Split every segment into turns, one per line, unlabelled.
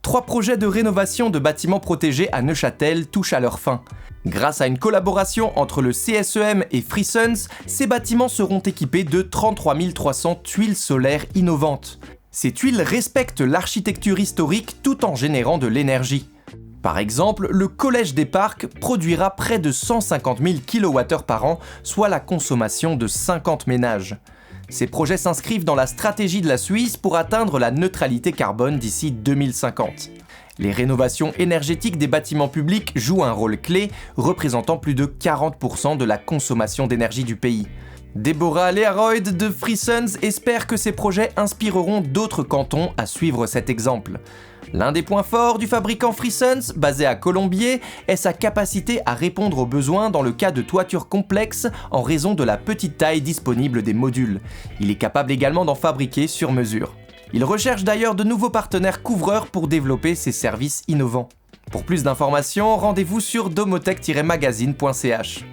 3 projets de rénovation de bâtiments protégés à Neuchâtel touchent à leur fin. Grâce à une collaboration entre le CSEM et Frissons, ces bâtiments seront équipés de 33 300 tuiles solaires innovantes. Ces tuiles respectent l'architecture historique tout en générant de l'énergie. Par exemple, le Collège des Parcs produira près de 150 000 kWh par an, soit la consommation de 50 ménages. Ces projets s'inscrivent dans la stratégie de la Suisse pour atteindre la neutralité carbone d'ici 2050. Les rénovations énergétiques des bâtiments publics jouent un rôle clé, représentant plus de 40% de la consommation d'énergie du pays. Deborah Learoyd de Frissons espère que ces projets inspireront d'autres cantons à suivre cet exemple. L'un des points forts du fabricant Frissons, basé à Colombier, est sa capacité à répondre aux besoins dans le cas de toitures complexes en raison de la petite taille disponible des modules. Il est capable également d'en fabriquer sur mesure. Il recherche d'ailleurs de nouveaux partenaires couvreurs pour développer ses services innovants. Pour plus d'informations, rendez-vous sur domotech-magazine.ch.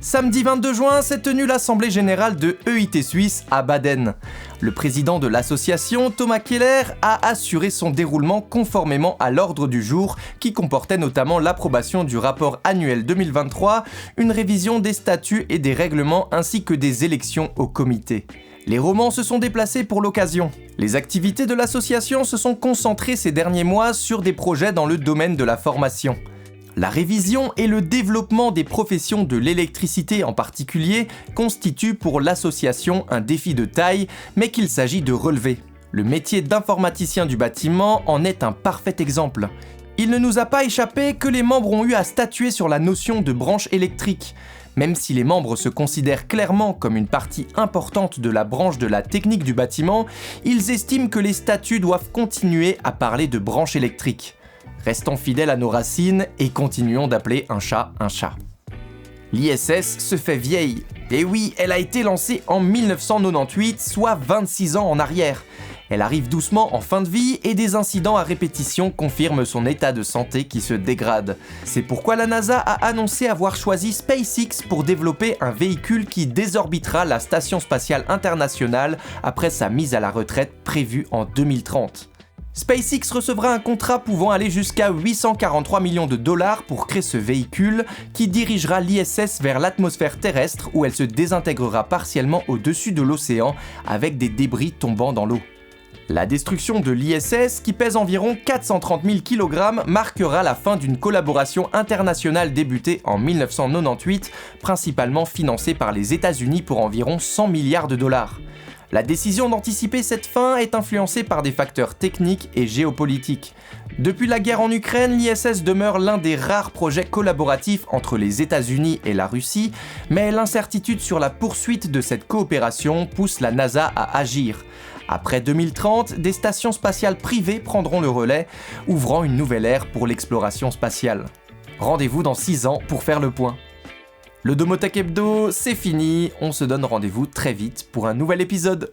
Samedi 22 juin s'est tenue l'Assemblée Générale de EIT Suisse à Baden. Le président de l'association, Thomas Keller, a assuré son déroulement conformément à l'ordre du jour qui comportait notamment l'approbation du rapport annuel 2023, une révision des statuts et des règlements ainsi que des élections au comité. Les romans se sont déplacés pour l'occasion. Les activités de l'association se sont concentrées ces derniers mois sur des projets dans le domaine de la formation. La révision et le développement des professions de l'électricité en particulier constituent pour l'association un défi de taille, mais qu'il s'agit de relever. Le métier d'informaticien du bâtiment en est un parfait exemple. Il ne nous a pas échappé que les membres ont eu à statuer sur la notion de branche électrique. Même si les membres se considèrent clairement comme une partie importante de la branche de la technique du bâtiment, ils estiment que les statuts doivent continuer à parler de branche électrique. Restons fidèles à nos racines et continuons d'appeler un chat un chat. L'ISS se fait vieille. Et oui, elle a été lancée en 1998, soit 26 ans en arrière. Elle arrive doucement en fin de vie et des incidents à répétition confirment son état de santé qui se dégrade. C'est pourquoi la NASA a annoncé avoir choisi SpaceX pour développer un véhicule qui désorbitera la Station spatiale internationale après sa mise à la retraite prévue en 2030. SpaceX recevra un contrat pouvant aller jusqu'à 843 millions de dollars pour créer ce véhicule qui dirigera l'ISS vers l'atmosphère terrestre où elle se désintégrera partiellement au-dessus de l'océan avec des débris tombant dans l'eau. La destruction de l'ISS, qui pèse environ 430 000 kg, marquera la fin d'une collaboration internationale débutée en 1998, principalement financée par les États-Unis pour environ 100 milliards de dollars. La décision d'anticiper cette fin est influencée par des facteurs techniques et géopolitiques. Depuis la guerre en Ukraine, l'ISS demeure l'un des rares projets collaboratifs entre les États-Unis et la Russie, mais l'incertitude sur la poursuite de cette coopération pousse la NASA à agir. Après 2030, des stations spatiales privées prendront le relais, ouvrant une nouvelle ère pour l'exploration spatiale. Rendez-vous dans 6 ans pour faire le point. Le Domotech Hebdo, c'est fini, on se donne rendez-vous très vite pour un nouvel épisode.